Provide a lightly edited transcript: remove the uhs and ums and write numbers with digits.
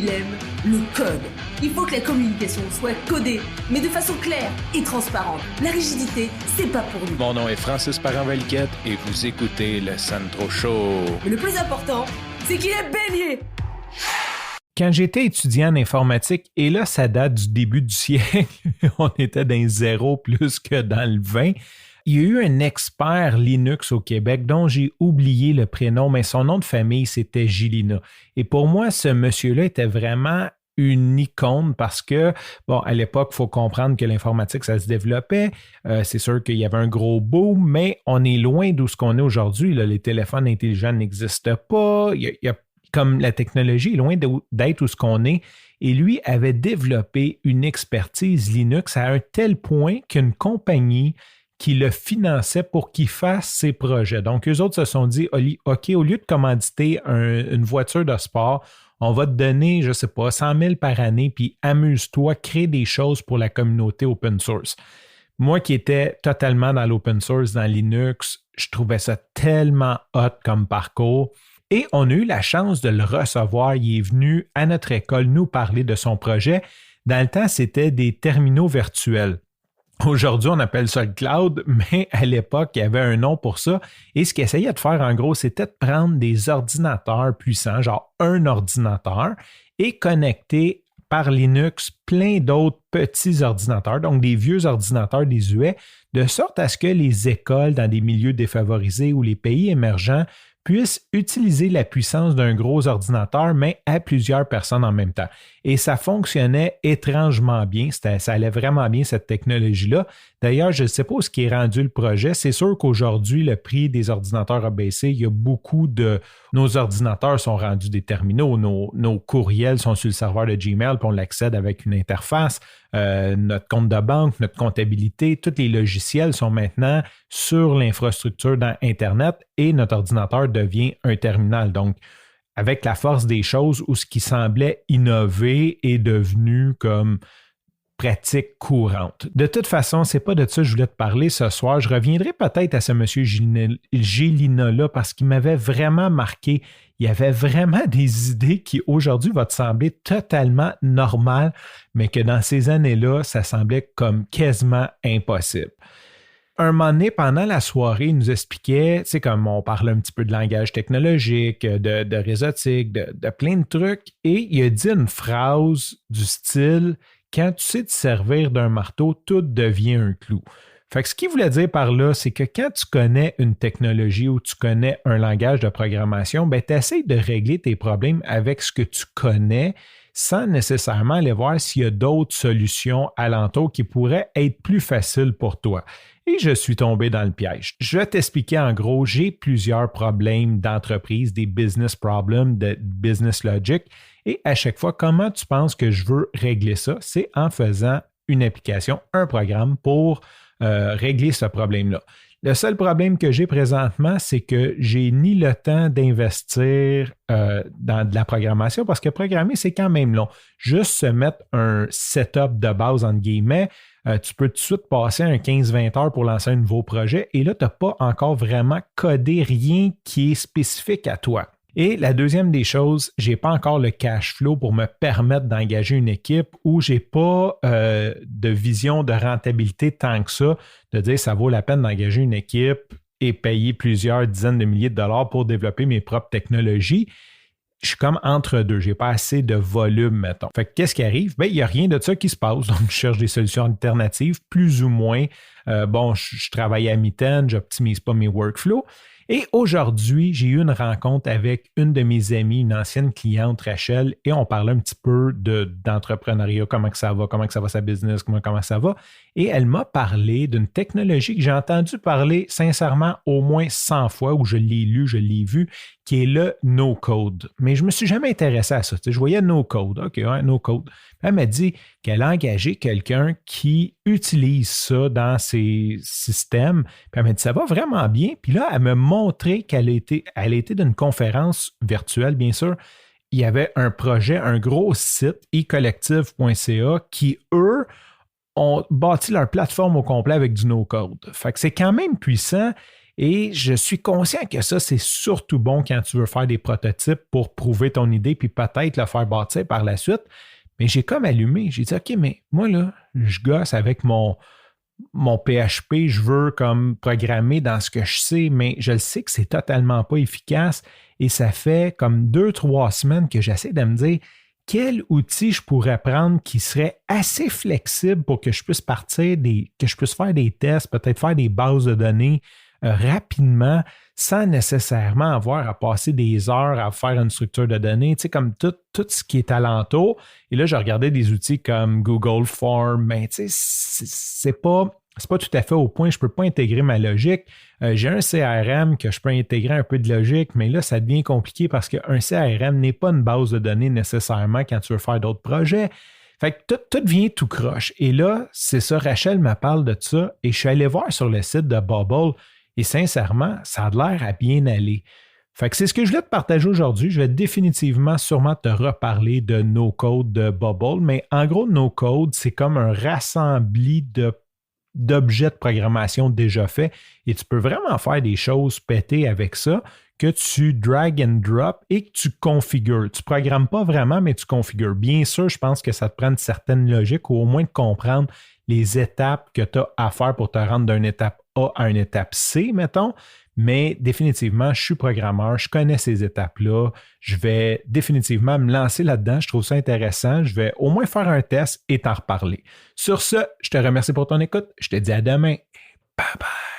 il aime le code. Il faut que la communication soit codée, mais de façon claire et transparente. La rigidité, c'est pas pour nous. Mon nom est Francis Parent-Valquette et vous écoutez le Sandro Show. Mais le plus important, c'est qu'il est bélier. Quand j'étais étudiant en informatique, et là, ça date du début du siècle, on était dans les 0 plus que dans le 20, il y a eu un expert Linux au Québec dont j'ai oublié le prénom, mais son nom de famille, c'était Gilina. Et pour moi, ce monsieur-là était vraiment une icône parce que, bon, à l'époque, il faut comprendre que l'informatique, ça se développait. C'est sûr qu'il y avait un gros boom, mais on est loin d'où ce qu'on est aujourd'hui. Là, les téléphones intelligents n'existent pas. Il y a comme la technologie est loin d'être où ce qu'on est. Et lui avait développé une expertise Linux à un tel point qu'une compagnie qui le finançait pour qu'il fasse ses projets. Donc, eux autres se sont dit, OK, au lieu de commanditer une voiture de sport, on va te donner, je ne sais pas, 100 000 par année, puis amuse-toi, crée des choses pour la communauté open source. Moi qui étais totalement dans l'open source, dans Linux, je trouvais ça tellement hot comme parcours. Et on a eu la chance de le recevoir. Il est venu à notre école nous parler de son projet. Dans le temps, c'était des terminaux virtuels. Aujourd'hui, on appelle ça le cloud, mais à l'époque, il y avait un nom pour ça. Et ce qu'il essayait de faire, en gros, c'était de prendre des ordinateurs puissants, genre un ordinateur, et connecter par Linux plein d'autres petits ordinateurs, donc des vieux ordinateurs désuets, de sorte à ce que les écoles dans des milieux défavorisés ou les pays émergents puissent utiliser la puissance d'un gros ordinateur, mais à plusieurs personnes en même temps. Et ça fonctionnait étrangement bien. Ça allait vraiment bien, cette technologie-là. D'ailleurs, je ne sais pas où est rendu le projet. C'est sûr qu'aujourd'hui, le prix des ordinateurs a baissé. Il y a beaucoup de... Nos ordinateurs sont rendus des terminaux. Nos courriels sont sur le serveur de Gmail, puis on l'accède avec une interface. Notre compte de banque, notre comptabilité, tous les logiciels sont maintenant sur l'infrastructure dans Internet et notre ordinateur devient un terminal. Donc, avec la force des choses où ce qui semblait innover est devenu comme pratique courante. De toute façon, c'est pas de ça que je voulais te parler ce soir. Je reviendrai peut-être à ce monsieur Gélina-là parce qu'il m'avait vraiment marqué. Il y avait vraiment des idées qui aujourd'hui vont te sembler totalement normales, mais que dans ces années-là, ça semblait comme quasiment impossible. Un moment donné, pendant la soirée, il nous expliquait, tu sais, comme on parlait un petit peu de langage technologique, de réseautique, de plein de trucs, et il a dit une phrase du style « Quand tu sais te servir d'un marteau, tout devient un clou ». Fait que ce qu'il voulait dire par là, c'est que quand tu connais une technologie ou tu connais un langage de programmation, ben, tu essaies de régler tes problèmes avec ce que tu connais sans nécessairement aller voir s'il y a d'autres solutions alentour qui pourraient être plus faciles pour toi. Et je suis tombé dans le piège. Je vais t'expliquer en gros, j'ai plusieurs problèmes d'entreprise, des business problems, de business logic. Et à chaque fois, comment tu penses que je veux régler ça? C'est en faisant une application, un programme pour régler ce problème-là. Le seul problème que j'ai présentement, c'est que j'ai ni le temps d'investir dans de la programmation parce que programmer, c'est quand même long. Juste se mettre un setup de base, entre guillemets, tu peux tout de suite passer un 15-20 heures pour lancer un nouveau projet et là, tu n'as pas encore vraiment codé rien qui est spécifique à toi. Et la deuxième des choses, je n'ai pas encore le cash flow pour me permettre d'engager une équipe ou je n'ai pas de vision de rentabilité tant que ça, de dire ça vaut la peine d'engager une équipe et payer plusieurs dizaines de milliers de dollars pour développer mes propres technologies. Je suis comme entre deux. Je n'ai pas assez de volume, mettons. Fait que qu'est-ce qui arrive? Bien, il n'y a rien de ça qui se passe. Donc, je cherche des solutions alternatives, plus ou moins. Je travaille à mi-temps, je n'optimise pas mes workflows. Et aujourd'hui, j'ai eu une rencontre avec une de mes amies, une ancienne cliente, Rachel, et on parlait un petit peu d'entrepreneuriat, comment que ça va sa business, comment ça va. Et elle m'a parlé d'une technologie que j'ai entendu parler sincèrement au moins 100 fois, où je l'ai lu, je l'ai vu, qui est le no-code. Mais je ne me suis jamais intéressé à ça. Tu sais, je voyais no-code. OK, ouais, no-code. Elle m'a dit qu'elle a engagé quelqu'un qui utilise ça dans ses systèmes. Puis elle m'a dit ça va vraiment bien. Puis là, elle m'a montré qu'elle était d'une conférence virtuelle, bien sûr. Il y avait un projet, un gros site, ecollective.ca, qui, eux, ont bâti leur plateforme au complet avec du no-code. Fait que c'est quand même puissant. Et je suis conscient que ça, c'est surtout bon quand tu veux faire des prototypes pour prouver ton idée puis peut-être le faire bâtir par la suite. Mais j'ai comme allumé. J'ai dit, OK, mais moi, là, je gosse avec mon PHP, je veux comme programmer dans ce que je sais, mais je le sais que c'est totalement pas efficace. Et ça fait comme 2-3 semaines que j'essaie de me dire quel outil je pourrais prendre qui serait assez flexible pour que je puisse que je puisse faire des tests, peut-être faire des bases de données rapidement, sans nécessairement avoir à passer des heures à faire une structure de données, tu sais, comme tout ce qui est alentour. Et là, je regardais des outils comme Google Form, mais tu sais, c'est pas tout à fait au point. Je ne peux pas intégrer ma logique. J'ai un CRM que je peux intégrer un peu de logique, mais là, ça devient compliqué parce qu'un CRM n'est pas une base de données nécessairement quand tu veux faire d'autres projets. Fait que tout devient tout croche. Et là, c'est ça, Rachel me parle de ça et je suis allé voir sur le site de Bubble et sincèrement, ça a l'air à bien aller. Fait que c'est ce que je voulais te partager aujourd'hui. Je vais définitivement sûrement te reparler de NoCode de Bubble, mais en gros, NoCode, c'est comme un rassembli d'objets de programmation déjà faits et tu peux vraiment faire des choses pétées avec ça que tu drag and drop et que tu configures. Tu ne programmes pas vraiment, mais tu configures. Bien sûr, je pense que ça te prend une certaine logique ou au moins de comprendre les étapes que tu as à faire pour te rendre d'une étape A à une étape C, mettons. Mais définitivement, je suis programmeur, je connais ces étapes-là. Je vais définitivement me lancer là-dedans. Je trouve ça intéressant. Je vais au moins faire un test et t'en reparler. Sur ce, je te remercie pour ton écoute. Je te dis à demain. Bye bye.